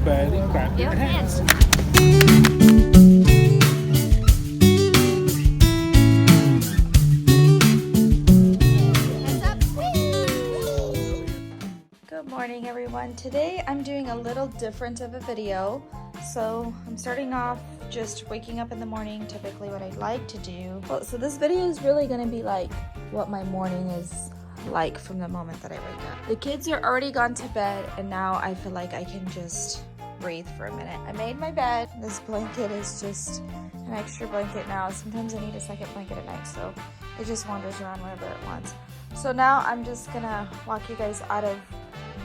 Everybody clap your hands. Good morning, everyone. Today I'm doing a little different of a video. So I'm starting off just waking up in the morning, typically what I like to do. Well, so this video is really going to be like what my morning is like from the moment that I wake up. The kids are already gone to bed and now I feel like I can just breathe for a minute. I made my bed. This blanket is just an extra blanket now. Sometimes I need a second blanket at night, so it just wanders around wherever it wants. So now I'm just gonna walk you guys out of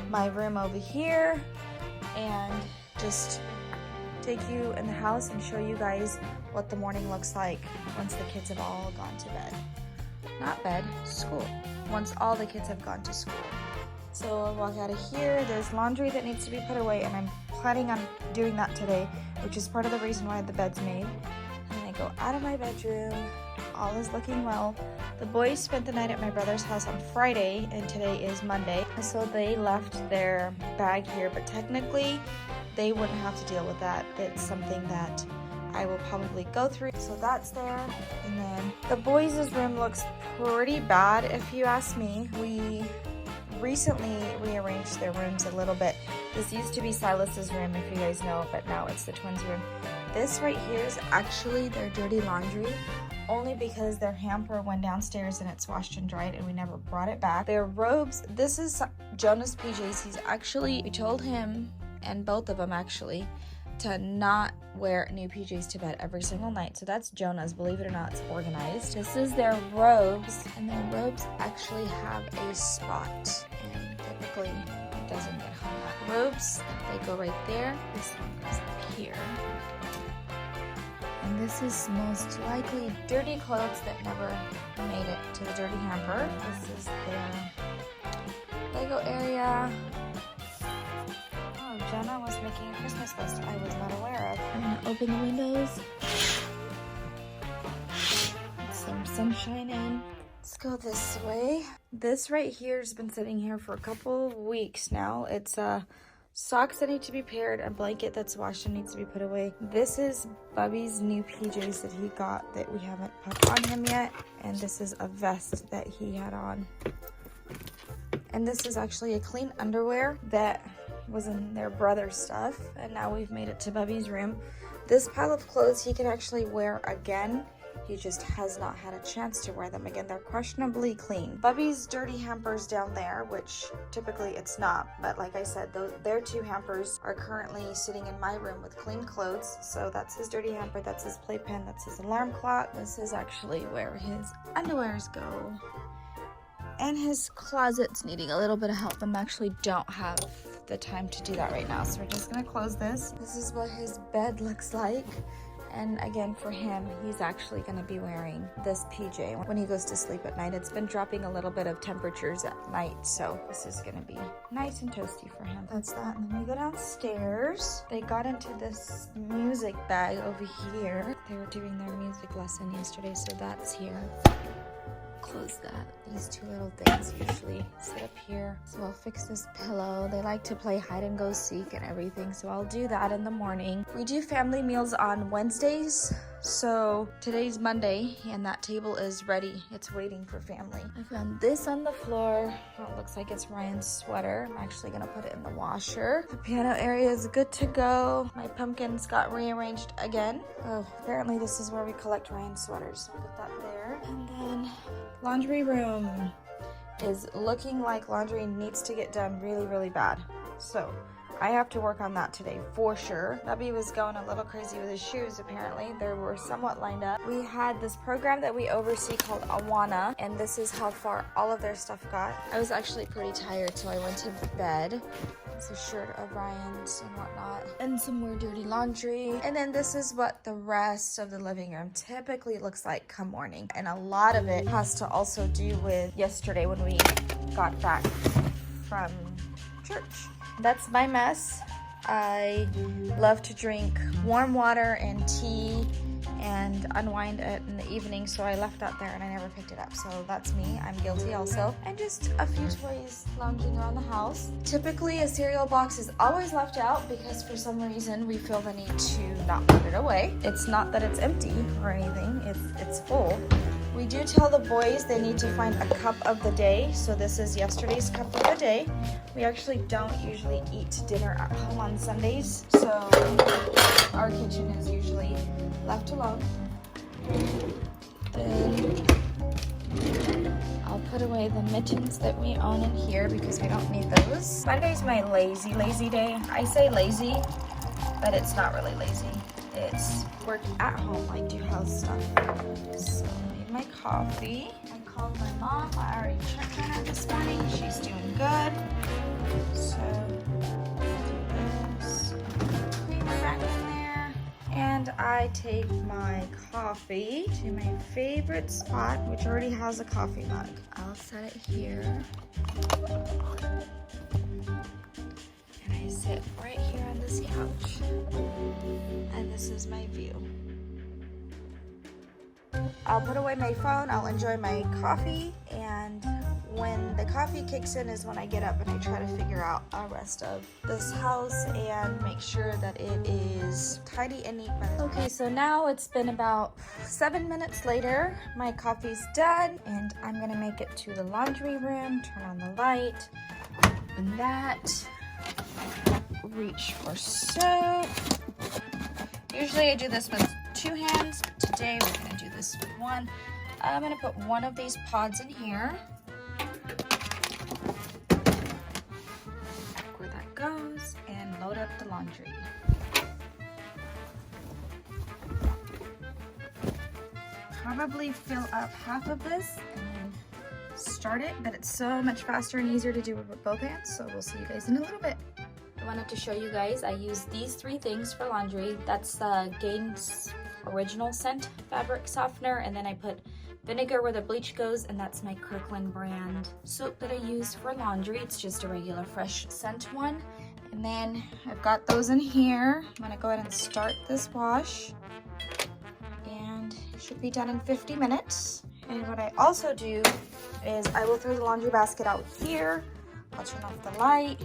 my room over here and just take you in the house and show you guys what the morning looks like once the kids have all gone to bed. Not bed, school. Once all the kids have gone to school. So I'll walk out of here. There's laundry that needs to be put away and I'm planning on doing that today, which is part of the reason why the bed's made. And then I go out of my bedroom. All is looking well. The boys spent the night at my brother's house on Friday and today is Monday. So they left their bag here, but technically they wouldn't have to deal with that. It's something that I will probably go through. So that's there. And then the boys' room looks pretty bad if you ask me. We recently rearranged their rooms a little bit. This used to be Silas's room, if you guys know, but now it's the twins' room. This right here is actually their dirty laundry, only because their hamper went downstairs and it's washed and dried and we never brought it back. Their robes, this is Jonah's PJs. We told him, and both of them actually, to not wear new PJs to bed every single night. So that's Jonah's, believe it or not, it's organized. This is their robes, and their robes actually have a spot, and typically it doesn't get hung up. Robes, they go right there. This one goes up here. And this is most likely dirty clothes that never made it to the dirty hamper. This is their Lego area. Oh, Jonah was making a Christmas list I was not aware of. I'm gonna open the windows. Get some sunshine in. Let's go this way. This right here has been sitting here for a couple weeks now. It's socks that need to be paired, a blanket that's washed and needs to be put away. This is Bubby's new PJs that he got that we haven't put on him yet. And this is a vest that he had on. And this is actually a clean underwear that was in their brother's stuff. And now we've made it to Bubby's room. This pile of clothes he can actually wear again. He just has not had a chance to wear them again. They're questionably clean. Bubby's dirty hamper's down there, which typically it's not. But like I said, their two hampers are currently sitting in my room with clean clothes. So that's his dirty hamper, that's his playpen, that's his alarm clock. This is actually where his underwears go. And his closet's needing a little bit of help. I actually don't have the time to do that right now. So we're just gonna close this. This is what his bed looks like. And again, for him, he's actually going to be wearing this PJ when he goes to sleep at night. It's been dropping a little bit of temperatures at night, so this is going to be nice and toasty for him. That's that. And then we go downstairs. They got into this music bag over here. They were doing their music lesson yesterday, so that's here. Close that. These two little things usually sit up here. So I'll fix this pillow. They like to play hide and go seek and everything, so I'll do that in the morning. We do family meals on Wednesdays, so today's Monday and that table is ready. It's waiting for family. I found this on the floor. Oh, it looks like it's Ryan's sweater. I'm actually gonna put it in the washer. The piano area is good to go. My pumpkins got rearranged again. Oh, apparently this is where we collect Ryan's sweaters. So I'll put that there. And then laundry room is looking like laundry needs to get done really, really bad. So I have to work on that today for sure. Bubby was going a little crazy with his shoes apparently. They were somewhat lined up. We had this program that we oversee called Awana, and this is how far all of their stuff got. I was actually pretty tired, so I went to bed. It's a shirt of Ryan's and whatnot, and some more dirty laundry. And then this is what the rest of the living room typically looks like come morning. And a lot of it has to also do with yesterday when we got back from church. That's my mess. I love to drink warm water and tea and unwind it in the evening, so I left that there and I never picked it up. So that's me, I'm guilty also. And just a few toys lounging around the house. Typically a cereal box is always left out because for some reason we feel the need to not put it away. It's not that it's empty or anything, it's full. We do tell the boys they need to find a cup of the day, so this is yesterday's cup of the day. We actually don't usually eat dinner at home on Sundays, so our kitchen is usually left alone. Then I'll put away the mittens that we own in here because we don't need those. Monday's my lazy day. I say lazy, but it's not really lazy. It's work at home, like do house stuff. So I made my coffee. I called my mom. I already checked on her this morning. She's doing good. So do this. Creamer back in there. And I take my coffee to my favorite spot, which already has a coffee mug. I'll set it here. And I sit right here on this couch. And this is my view. I'll put away my phone, I'll enjoy my coffee, and when the coffee kicks in is when I get up and I try to figure out the rest of this house and make sure that it is tidy and neat. Okay, so now it's been about 7 minutes later. My coffee's done and I'm gonna make it to the laundry room, turn on the light, open that, reach for soap. Usually I do this with 2 hands. Today we're gonna do this with 1. I'm gonna put one of these pods in here. Where that goes, and load up the laundry. Probably fill up half of this and then start it, but it's so much faster and easier to do with both hands, so we'll see you guys in a little bit. I wanted to show you guys, I use these 3 things for laundry. That's Gain's Original Scent Fabric Softener, and then I put vinegar where the bleach goes, and that's my Kirkland brand soap that I use for laundry. It's just a regular fresh scent one. And then I've got those in here. I'm gonna go ahead and start this wash. And it should be done in 50 minutes. And what I also do is I will throw the laundry basket out here. I'll turn off the light.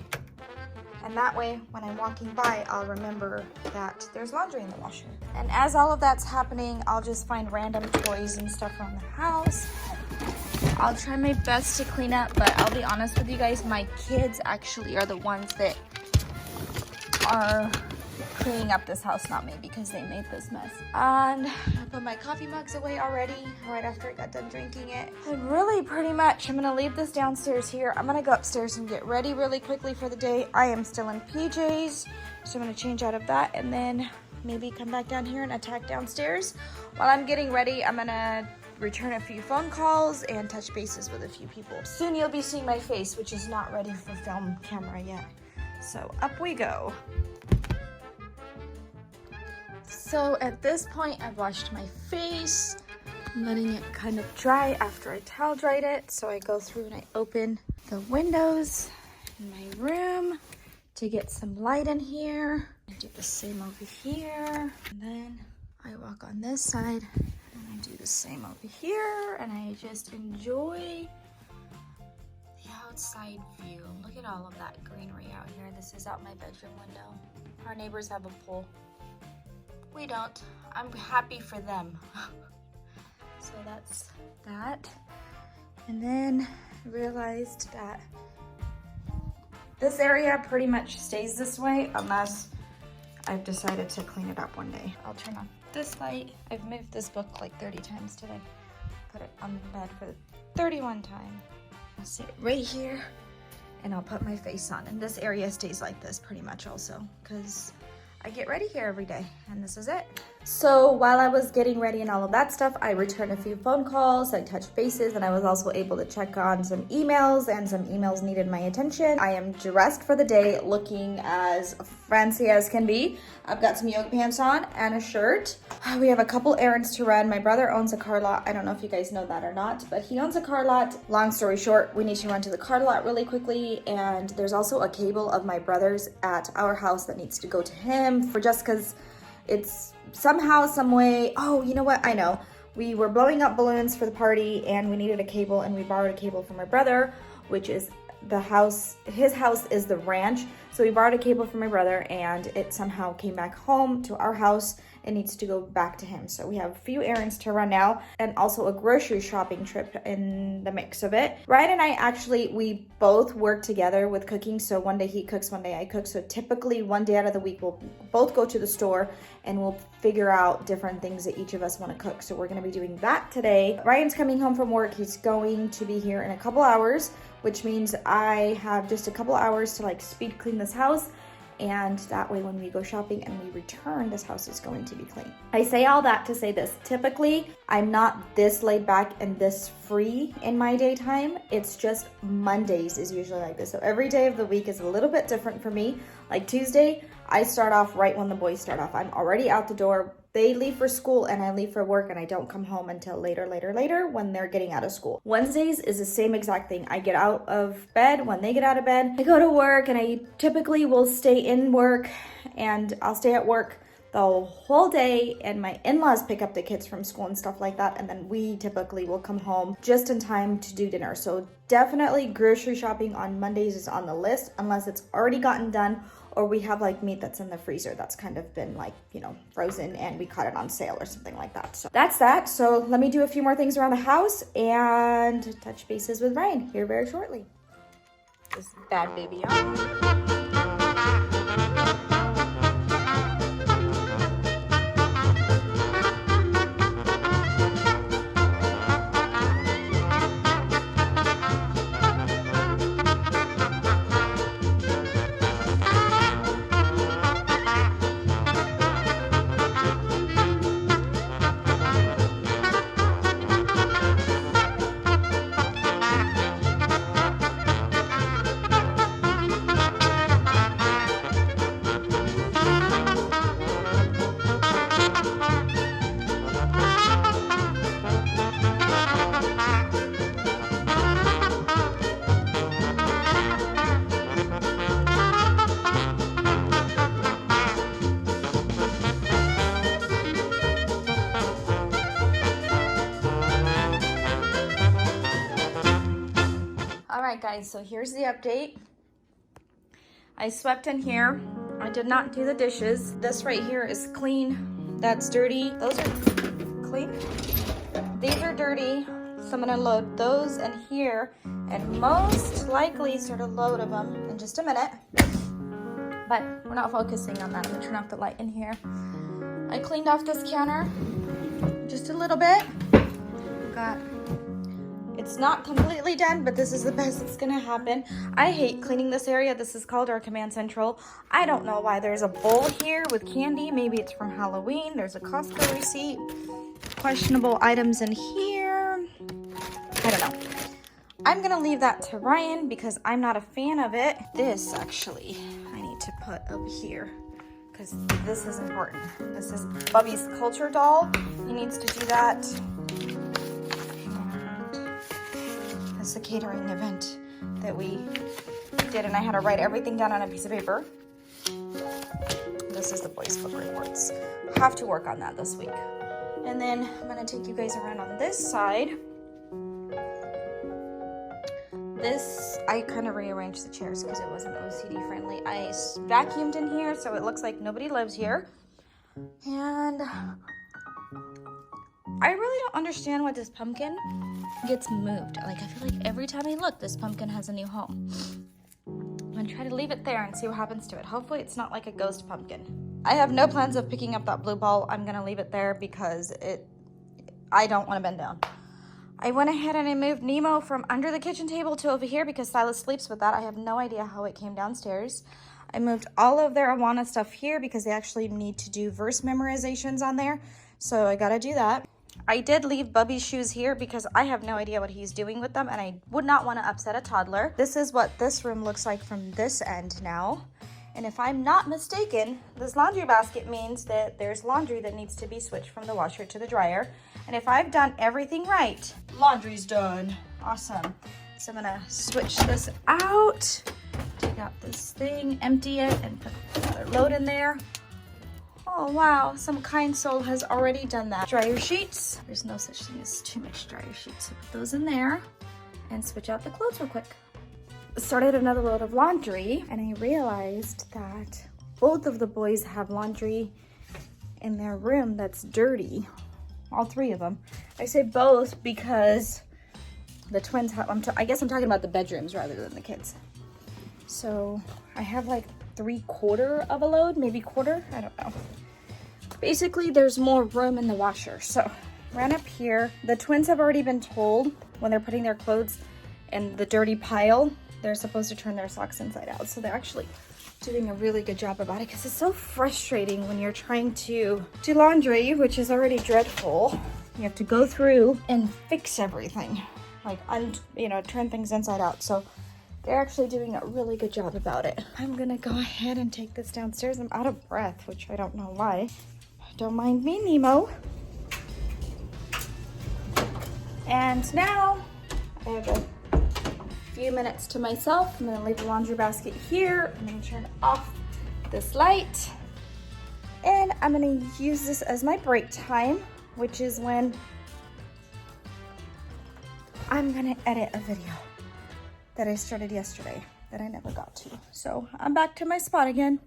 And that way, when I'm walking by, I'll remember that there's laundry in the washer. And as all of that's happening, I'll just find random toys and stuff around the house. I'll try my best to clean up, but I'll be honest with you guys, my kids actually are the ones that are cleaning up this house, not me, because they made this mess. And I put my coffee mugs away already, right after I got done drinking it. And really, pretty much, I'm gonna leave this downstairs here. I'm gonna go upstairs and get ready really quickly for the day. I am still in PJs, so I'm gonna change out of that and then maybe come back down here and attack downstairs. While I'm getting ready, I'm gonna return a few phone calls and touch bases with a few people. Soon you'll be seeing my face, which is not ready for film camera yet. So up we go. So at this point, I've washed my face. I'm letting it kind of dry after I towel dried it. So I go through and I open the windows in my room to get some light in here. I do the same over here. And then I walk on this side and I do the same over here. And I just enjoy the outside view. Look at all of that greenery out here. This is out my bedroom window. Our neighbors have a pool. We don't. I'm happy for them. So that's that. And then I realized that this area pretty much stays this way unless I've decided to clean it up one day. I'll turn on this light. I've moved this book like 30 times today. Put it on the bed for the 31 time. I'll sit right here and I'll put my face on. And this area stays like this pretty much also because I get ready here every day, and this is it. So while I was getting ready and all of that stuff, I returned a few phone calls, I touched bases, and I was also able to check on some emails, and some emails needed my attention. I am dressed for the day, looking as fancy as can be. I've got some yoga pants on and a shirt. We have a couple errands to run. My brother owns a car lot. I don't know if you guys know that or not, but he owns a car lot. Long story short, we need to run to the car lot really quickly, and there's also a cable of my brother's at our house that needs to go to him for Jessica's It's somehow, some way, oh, you know what, I know. We were blowing up balloons for the party and we needed a cable, and we borrowed a cable from my brother, which is the house, his house is the ranch. So we borrowed a cable from my brother and it somehow came back home to our house. It needs to go back to him. So we have a few errands to run now, and also a grocery shopping trip in the mix of it. Ryan and I actually, we both work together with cooking. So one day he cooks, one day I cook. So typically one day out of the week, we'll both go to the store and we'll figure out different things that each of us want to cook. So we're going to be doing that today. Ryan's coming home from work. He's going to be here in a couple hours, which means I have just a couple hours to like speed clean this house. And that way when we go shopping and we return, this house is going to be clean. I say all that to say this. Typically, I'm not this laid back and this free in my daytime. It's just Mondays is usually like this. So every day of the week is a little bit different for me. Like Tuesday, I start off right when the boys start off. I'm already out the door. They leave for school and I leave for work, and I don't come home until later when they're getting out of school. Wednesdays is the same exact thing. I get out of bed when they get out of bed. I go to work and I typically will stay in work, and I'll stay at work the whole day, and my in-laws pick up the kids from school and stuff like that, and then we typically will come home just in time to do dinner. So definitely grocery shopping on Mondays is on the list, unless it's already gotten done or we have like meat that's in the freezer that's kind of been like, you know, frozen and we caught it on sale or something like that. So that's that. So let me do a few more things around the house and touch bases with Ryan here very shortly. This bad baby on. Alright guys, so here's the update. I swept in here. I did not do the dishes. This right here is clean. That's dirty. Those are clean. These are dirty. So I'm gonna load those in here and most likely start a load of them in just a minute. But we're not focusing on that. I'm gonna turn off the light in here. I cleaned off this counter just a little bit. It's not completely done, but this is the best that's gonna happen. I hate cleaning this area. This is called our command central. I don't know why there's a bowl here with candy. Maybe it's from Halloween. There's a Costco receipt. Questionable items in here. I don't know. I'm gonna leave that to Ryan because I'm not a fan of it. This actually, I need to put over here because this is important. This is Bubby's culture doll. He needs to do that. It's a catering event that we did, and I had to write everything down on a piece of paper. This is the boys' book reports. Have to work on that this week. And then I'm gonna take you guys around on this side. This, I kind of rearranged the chairs because it wasn't OCD friendly. I vacuumed in here so it looks like nobody lives here. And I really don't understand why this pumpkin gets moved. Like, I feel like every time I look, this pumpkin has a new home. I'm gonna try to leave it there and see what happens to it. Hopefully it's not like a ghost pumpkin. I have no plans of picking up that blue ball. I'm gonna leave it there because I don't want to bend down. I went ahead and I moved Nemo from under the kitchen table to over here because Silas sleeps with that. I have no idea how it came downstairs. I moved all of their Awana stuff here because they actually need to do verse memorizations on there. So I gotta do that. I did leave Bubby's shoes here because I have no idea what he's doing with them and I would not want to upset a toddler. This is what this room looks like from this end now. And if I'm not mistaken, this laundry basket means that there's laundry that needs to be switched from the washer to the dryer. And if I've done everything right, laundry's done. Awesome. So I'm gonna switch this out, take out this thing, empty it, and put another load in there. Oh wow, some kind soul has already done that. Dryer sheets. There's no such thing as too much dryer sheets. So put those in there and switch out the clothes real quick. Started another load of laundry and I realized that both of the boys have laundry in their room that's dirty. All three of them. I say both because the twins have, I guess I'm talking about the bedrooms rather than the kids. So I have like 3/4 of a load, maybe quarter, I don't know. Basically, there's more room in the washer. So ran up here. The twins have already been told when they're putting their clothes in the dirty pile, they're supposed to turn their socks inside out. So they're actually doing a really good job about it because it's so frustrating when you're trying to do laundry, which is already dreadful. You have to go through and fix everything, like turn things inside out. So they're actually doing a really good job about it. I'm gonna go ahead and take this downstairs. I'm out of breath, which I don't know why. Don't mind me, Nemo. And now I have a few minutes to myself. I'm gonna leave the laundry basket here. I'm gonna turn off this light. And I'm gonna use this as my break time, which is when I'm gonna edit a video that I started yesterday that I never got to. So I'm back to my spot again.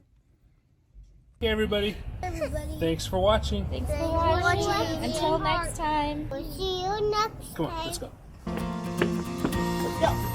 Hey everybody. Thanks for watching. Thanks for watching. Until next time. We'll see you next time. Come on, let's go. Let's go.